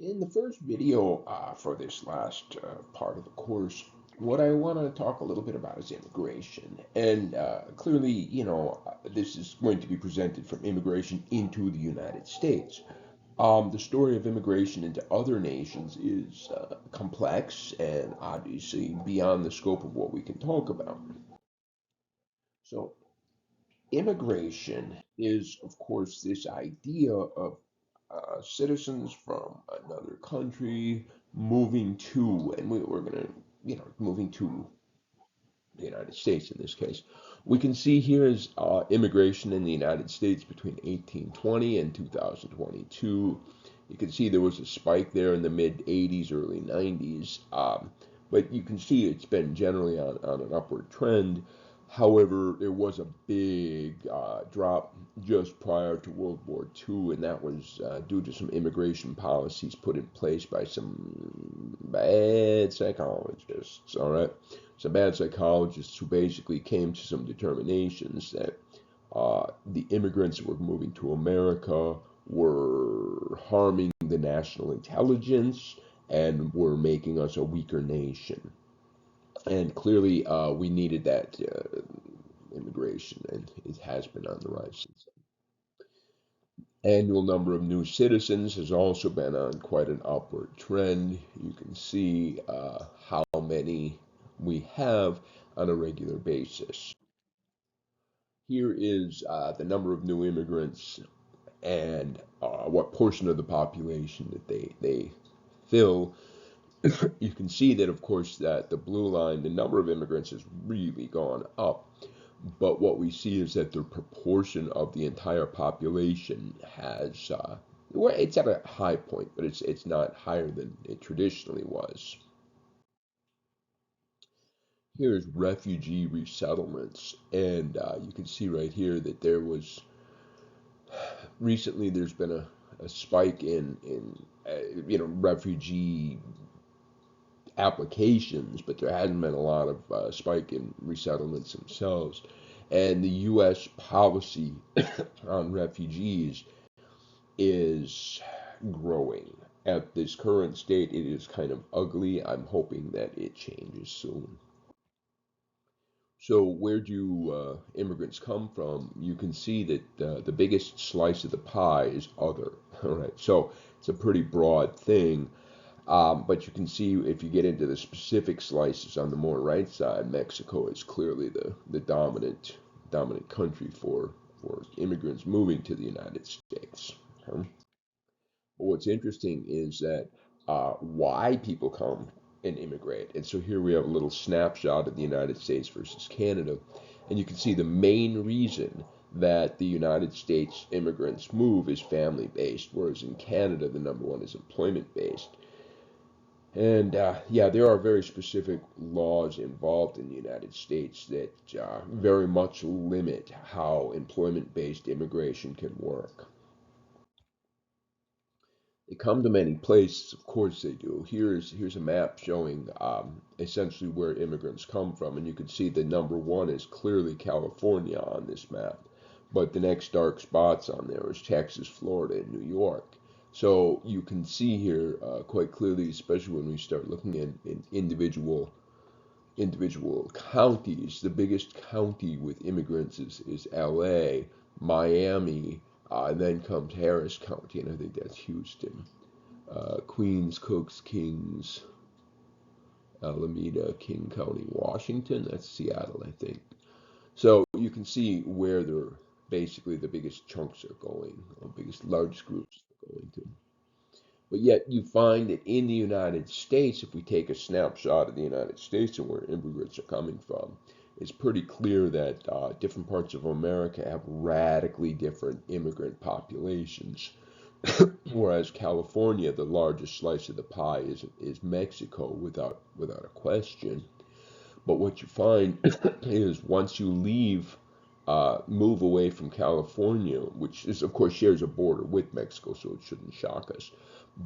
In the first video for this last part of the course, what I want to talk a little bit about is immigration. And clearly, this is going to be presented from immigration into the United States. The story of immigration into other nations is complex and obviously beyond the scope of what we can talk about. So, immigration is, of course, this idea of citizens from another country moving to, and we're going to, moving to the United States in this case. We can see here is immigration in the United States between 1820 and 2022. You can see there was a spike there in the mid 80s, early 90s, but you can see it's been generally on an upward trend. However, there was a big drop just prior to World War II, and that was due to some immigration policies put in place by some bad psychologists. All right, some bad psychologists who basically came to some determinations that the immigrants that were moving to America were harming the national intelligence and were making us a weaker nation. And clearly, we needed that immigration, and it has been on the rise since then. Annual number of new citizens has also been on quite an upward trend. You can see how many we have on a regular basis. Here is the number of new immigrants and what portion of the population that they fill. You can see that, of course, that the blue line, the number of immigrants has really gone up. But what we see is that the proportion of the entire population has, well, it's at a high point, but it's not higher than it traditionally was. Here's refugee resettlements, and you can see right here that there was recently there's been a spike in refugee applications, but there hasn't been a lot of spike in resettlements themselves. And the U.S. policy on refugees is growing. At this current state, it is kind of ugly. I'm hoping that it changes soon. So, where do immigrants come from? You can see that the biggest slice of the pie is other. All right, so it's a pretty broad thing. But you can see if you get into the specific slices on the more right side, Mexico is clearly the dominant country for immigrants moving to the United States. Okay? But what's interesting is that why people come and immigrate. And so here we have a little snapshot of the United States versus Canada. And you can see the main reason that the United States immigrants move is family based, whereas in Canada, the number one is employment based. And yeah, there are very specific laws involved in the United States that very much limit how employment based immigration can work. They come to many places, of course they do. Here's a map showing essentially where immigrants come from, and you can see the number one is clearly California on this map, but the next dark spots on there is Texas, Florida, and New York. So you can see here quite clearly, especially when we start looking in individual counties. The biggest county with immigrants is LA, Miami, and then comes Harris County, and I think that's Houston. Queens, Cooks, Kings, Alameda, King County, Washington. That's Seattle, I think. So you can see where they're basically the biggest chunks are going, or biggest large groups are going to. But yet you find that in the United States, if we take a snapshot of the United States and where immigrants are coming from, it's pretty clear that different parts of America have radically different immigrant populations. Whereas California, the largest slice of the pie is Mexico without a question. But what you find is once you leave move away from California, which is, of course, shares a border with Mexico, so it shouldn't shock us.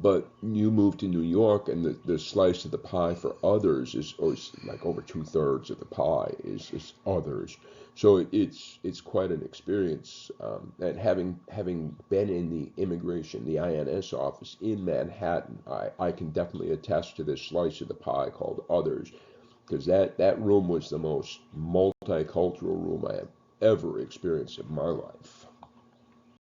But you move to New York, and the slice of the pie for others is like over two-thirds of the pie is others. So it's quite an experience. And having been in the immigration, the INS office in Manhattan, I can definitely attest to this slice of the pie called others, because that room was the most multicultural room I have ever experienced in my life.